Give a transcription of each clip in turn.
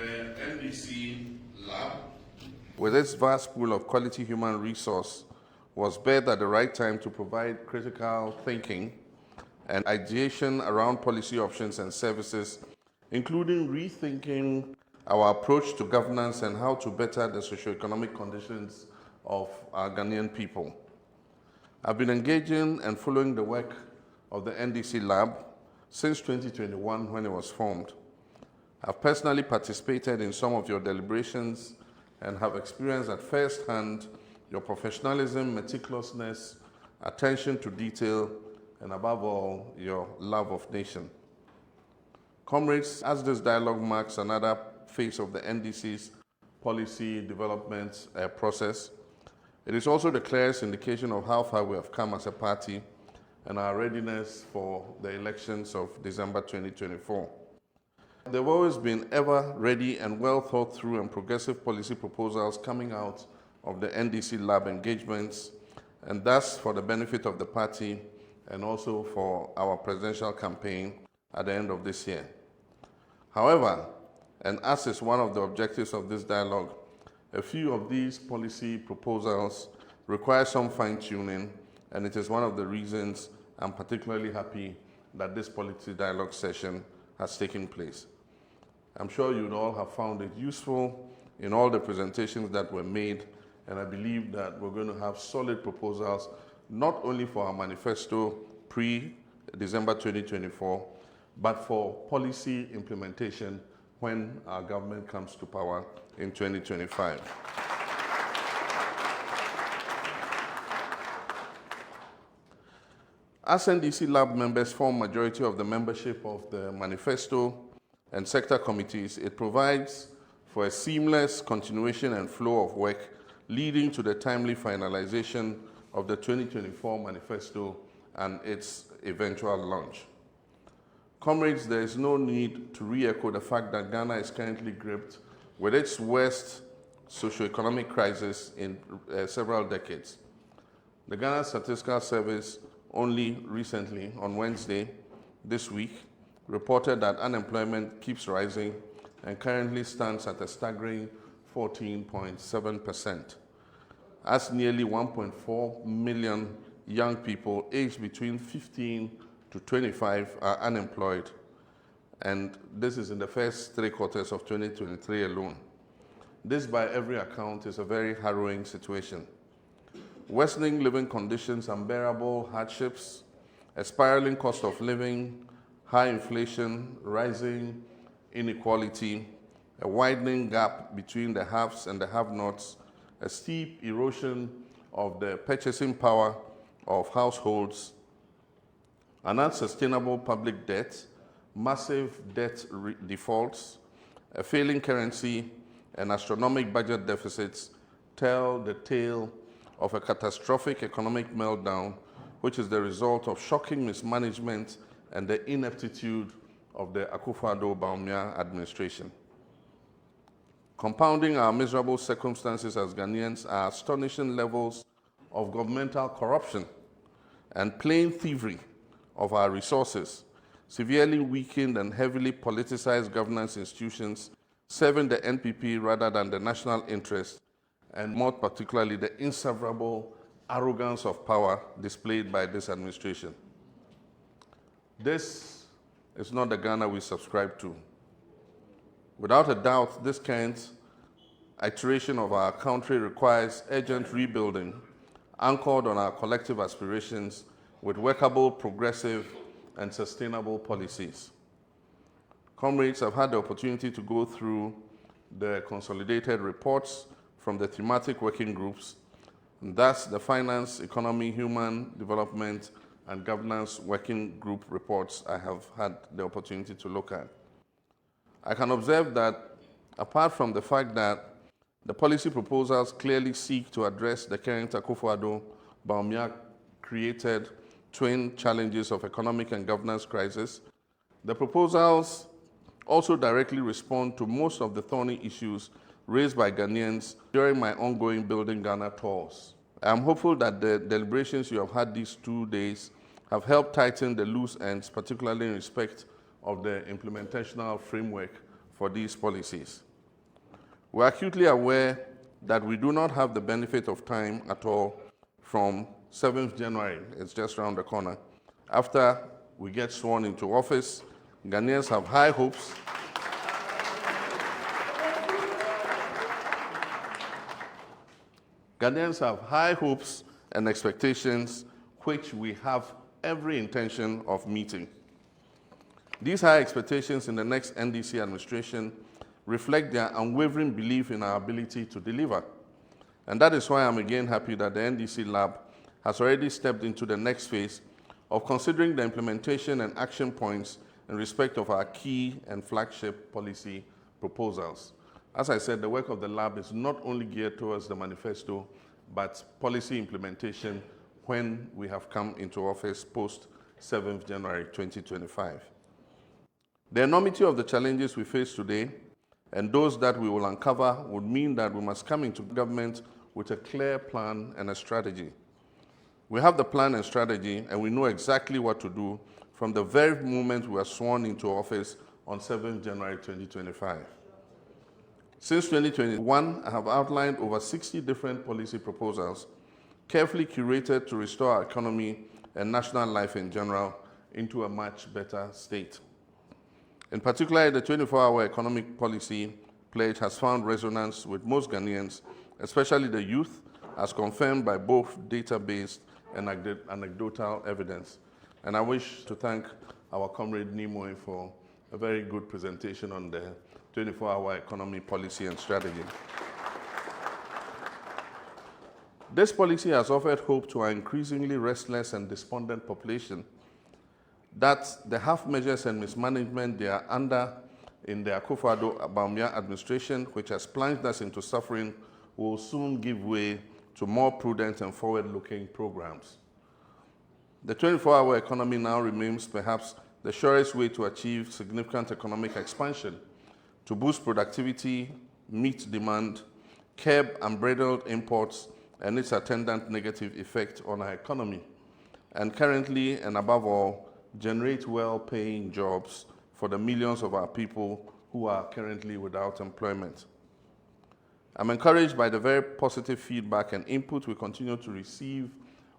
The NDC LAB, with its vast pool of quality human resource, was birthed at the right time to provide critical thinking and ideation around policy options and services, including rethinking our approach to governance and how to better the socioeconomic conditions of our Ghanaian people. I've been engaging and following the work of the NDC LAB since 2021 when it was formed. I've personally participated in some of your deliberations and have experienced at first hand your professionalism, meticulousness, attention to detail, and above all, your love of nation. Comrades, as this dialogue marks another phase of the NDC's policy development process, it is also the clearest indication of how far we have come as a party and our readiness for the elections of December 2024. There have always been ever ready and well thought through and progressive policy proposals coming out of the NDC LAB engagements, and thus for the benefit of the party and also for our presidential campaign at the end of this year. However, and as is one of the objectives of this dialogue, a few of these policy proposals require some fine-tuning, and it is one of the reasons I'm particularly happy that this policy dialogue session has taken place. I'm sure you'd all have found it useful in all the presentations that were made, and I believe that we're going to have solid proposals, not only for our manifesto pre-December 2024, but for policy implementation when our government comes to power in 2025. As NDC LAB members form majority of the membership of the manifesto and sector committees, it provides for a seamless continuation and flow of work leading to the timely finalization of the 2024 manifesto and its eventual launch. Comrades, there is no need to re-echo the fact that Ghana is currently gripped with its worst socio-economic crisis in several decades. The Ghana Statistical Service only recently, on Wednesday this week, reported that unemployment keeps rising and currently stands at a staggering 14.7%, as nearly 1.4 million young people aged between 15 to 25 are unemployed, and this is in the first 3 quarters of 2023 alone. This, by every account, is a very harrowing situation. Worsening living conditions, unbearable hardships, a spiraling cost of living, high inflation, rising inequality, a widening gap between the haves and the have-nots, a steep erosion of the purchasing power of households, an unsustainable public debt, massive debt defaults, a failing currency, and astronomical budget deficits tell the tale of a catastrophic economic meltdown, which is the result of shocking mismanagement and the ineptitude of the Akufo-Addo-Bawumia administration. Compounding our miserable circumstances as Ghanaians are astonishing levels of governmental corruption and plain thievery of our resources, severely weakened and heavily politicized governance institutions serving the NPP rather than the national interest, and more particularly the inseparable arrogance of power displayed by this administration. This is not the Ghana we subscribe to. Without a doubt, this kind of iteration of our country requires urgent rebuilding, anchored on our collective aspirations with workable, progressive, and sustainable policies. Comrades, I've had the opportunity to go through the consolidated reports from the thematic working groups, and thus the Finance, Economy, Human Development, and Governance Working Group reports I have had the opportunity to look at. I can observe that, apart from the fact that the policy proposals clearly seek to address the current Akufo-Addo-Bawumia created twin challenges of economic and governance crisis, the proposals also directly respond to most of the thorny issues raised by Ghanaians during my ongoing Building Ghana tours. I am hopeful that the deliberations you have had these 2 days have helped tighten the loose ends, particularly in respect of the implementational framework for these policies. We are acutely aware that we do not have the benefit of time at all from 7th January, it's just around the corner. After we get sworn into office, Ghanaians have high hopes. Ghanaians have high hopes and expectations, which we have every intention of meeting. These high expectations in the next NDC administration reflect their unwavering belief in our ability to deliver. And that is why I'm again happy that the NDC LAB has already stepped into the next phase of considering the implementation and action points in respect of our key and flagship policy proposals. As I said, the work of the lab is not only geared towards the manifesto, but policy implementation when we have come into office post 7th January 2025. The enormity of the challenges we face today and those that we will uncover would mean that we must come into government with a clear plan and a strategy. We have the plan and strategy, and we know exactly what to do from the very moment we are sworn into office on 7th January 2025. Since 2021, I have outlined over 60 different policy proposals, carefully curated to restore our economy and national life in general into a much better state. In particular, the 24-hour economic policy pledge has found resonance with most Ghanaians, especially the youth, as confirmed by both data-based and anecdotal evidence. And I wish to thank our comrade Nimoy for a very good presentation on the 24-hour economy policy and strategy. This policy has offered hope to our increasingly restless and despondent population that the half measures and mismanagement they are under in the Akufo-Addo administration, which has plunged us into suffering, will soon give way to more prudent and forward-looking programs. The 24-hour economy now remains perhaps the surest way to achieve significant economic expansion, to boost productivity, meet demand, curb unbridled imports, and its attendant negative effect on our economy, and currently, and above all, generate well-paying jobs for the millions of our people who are currently without employment. I'm encouraged by the very positive feedback and input we continue to receive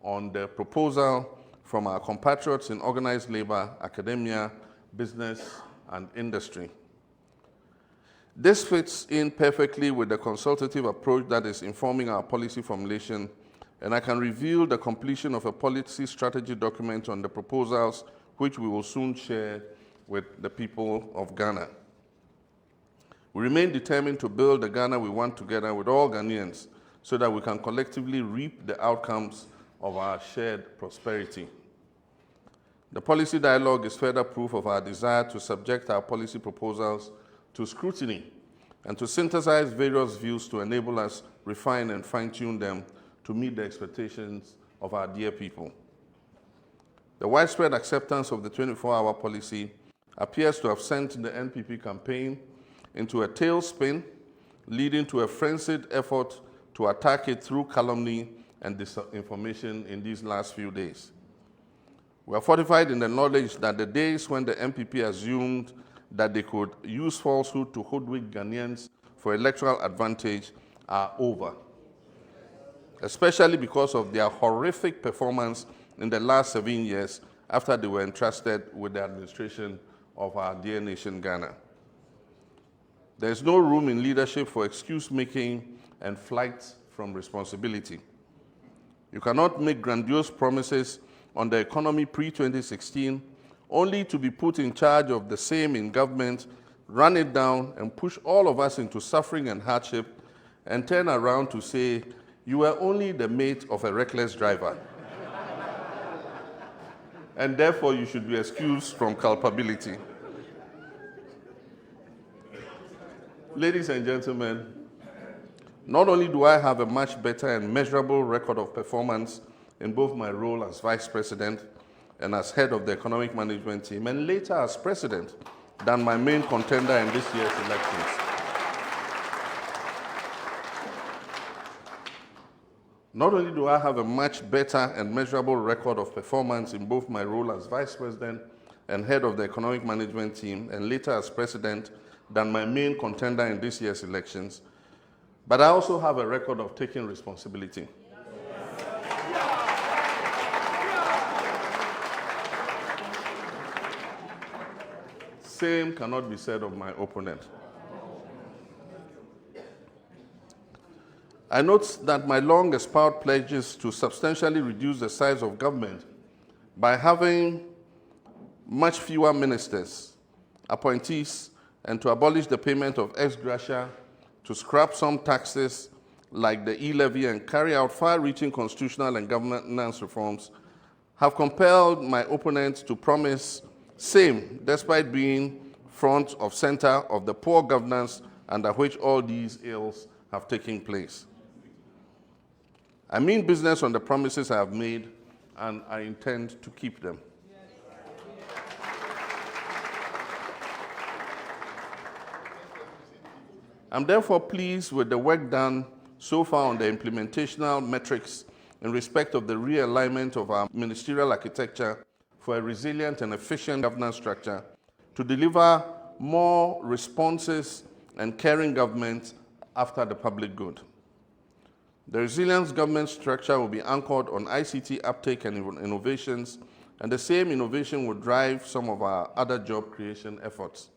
on the proposal from our compatriots in organized labor, academia, business, and industry. This fits in perfectly with the consultative approach that is informing our policy formulation, and I can reveal the completion of a policy strategy document on the proposals, which we will soon share with the people of Ghana. We remain determined to build the Ghana we want together with all Ghanaians so that we can collectively reap the outcomes of our shared prosperity. The policy dialogue is further proof of our desire to subject our policy proposals to scrutiny and to synthesize various views to enable us refine and fine-tune them to meet the expectations of our dear people. The widespread acceptance of the 24-hour policy appears to have sent the NPP campaign into a tailspin, leading to a frenzied effort to attack it through calumny and disinformation in these last few days. We are fortified in the knowledge that the days when the NPP assumed that they could use falsehood to hoodwink Ghanaians for electoral advantage are over, especially because of their horrific performance in the last 7 years after they were entrusted with the administration of our dear nation, Ghana. There is no room in leadership for excuse-making and flight from responsibility. You cannot make grandiose promises on the economy pre-2016 only to be put in charge of the same in government, run it down, and push all of us into suffering and hardship, and turn around to say, you were only the mate of a reckless driver. And therefore, you should be excused from culpability. Ladies and gentlemen, not only do I have a much better and measurable record of performance in both my role as Vice President and as head of the economic management team, and later as president, than my main contender in this year's elections. Not only do I have a much better and measurable record of performance in both my role as Vice President and head of the economic management team, and later as president, than my main contender in this year's elections, But I also have a record of taking responsibility. Same cannot be said of my opponent. I note that my long espoused pledges to substantially reduce the size of government by having much fewer ministers, appointees, and to abolish the payment of ex gratia, to scrap some taxes like the e-levy and carry out far-reaching constitutional and governance reforms have compelled my opponents to promise same, despite being front of center of the poor governance under which all these ills have taken place. I mean business on the promises I have made, and I intend to keep them. I'm therefore pleased with the work done so far on the implementational metrics in respect of the realignment of our ministerial architecture for a resilient and efficient governance structure to deliver more responses and caring government after the public good. The resilience government structure will be anchored on ICT uptake and innovations, and the same innovation will drive some of our other job creation efforts.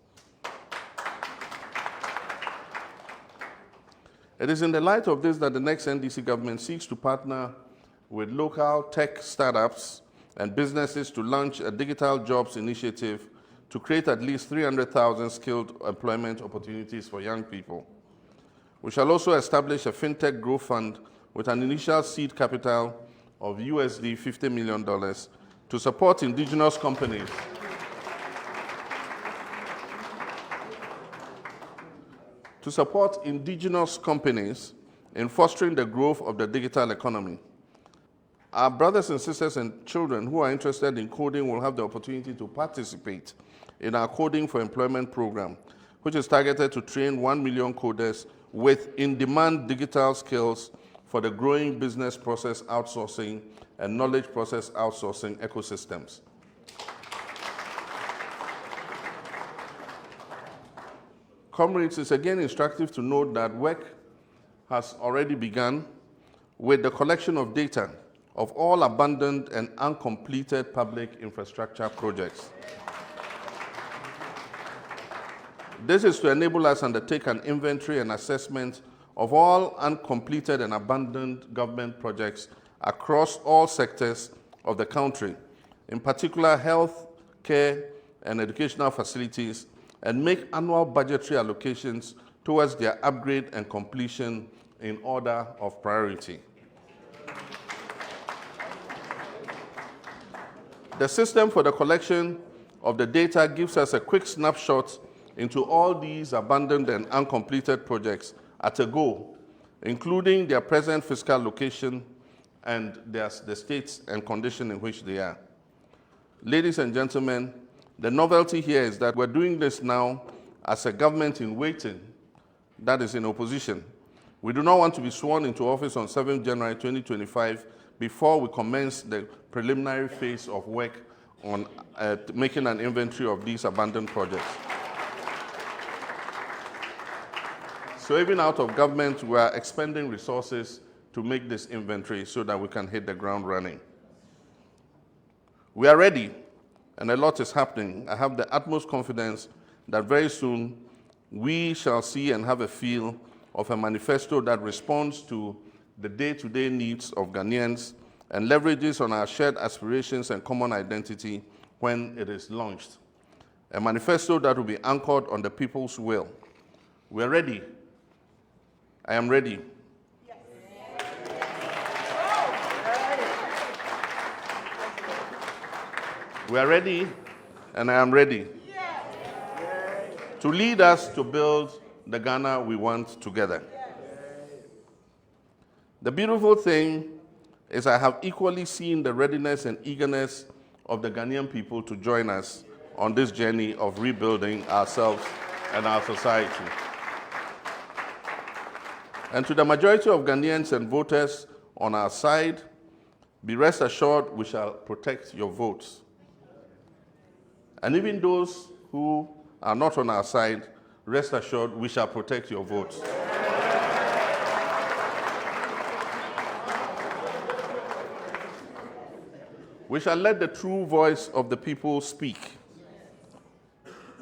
It is in the light of this that the next NDC government seeks to partner with local tech startups and businesses to launch a digital jobs initiative to create at least 300,000 skilled employment opportunities for young people. We shall also establish a fintech growth fund with an initial seed capital of USD $50 million to support indigenous companies in fostering the growth of the digital economy. Our brothers and sisters and children who are interested in coding will have the opportunity to participate in our Coding for Employment program, which is targeted to train 1 million coders with in-demand digital skills for the growing business process outsourcing and knowledge process outsourcing ecosystems. Comrades, it's again instructive to note that work has already begun with the collection of data of all abandoned and uncompleted public infrastructure projects. This is to enable us to undertake an inventory and assessment of all uncompleted and abandoned government projects across all sectors of the country, in particular health, care, and educational facilities, and make annual budgetary allocations towards their upgrade and completion in order of priority. The system for the collection of the data gives us a quick snapshot into all these abandoned and uncompleted projects at a go, including their present fiscal location and the states and condition in which they are. Ladies and gentlemen, the novelty here is that we're doing this now as a government in waiting, that is in opposition. We do not want to be sworn into office on 7th January 2025 before we commence the preliminary phase of work on making an inventory of these abandoned projects. So even out of government, we are expending resources to make this inventory so that we can hit the ground running. We are ready, and a lot is happening. I have the utmost confidence that very soon we shall see and have a feel of a manifesto that responds to the day-to-day needs of Ghanaians and leverages on our shared aspirations and common identity when it is launched. A manifesto that will be anchored on the people's will. We're ready. I am ready. Yes. We are ready, and I am ready. Yes. To lead us to build the Ghana we want together. Yes. The beautiful thing is I have equally seen the readiness and eagerness of the Ghanaian people to join us on this journey of rebuilding ourselves and our society. And to the majority of Ghanaians and voters on our side, be rest assured we shall protect your votes. And even those who are not on our side, rest assured we shall protect your votes. We shall let the true voice of the people speak,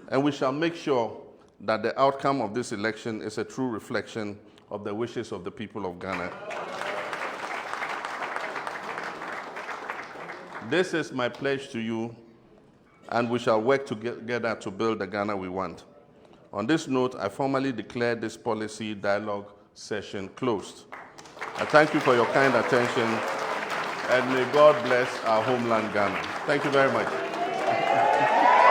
and we shall make sure that the outcome of this election is a true reflection of the wishes of the people of Ghana. This is my pledge to you, and we shall work together to build the Ghana we want. On this note, I formally declare this policy dialogue session closed. I thank you for your kind attention, and may God bless our homeland, Ghana. Thank you very much.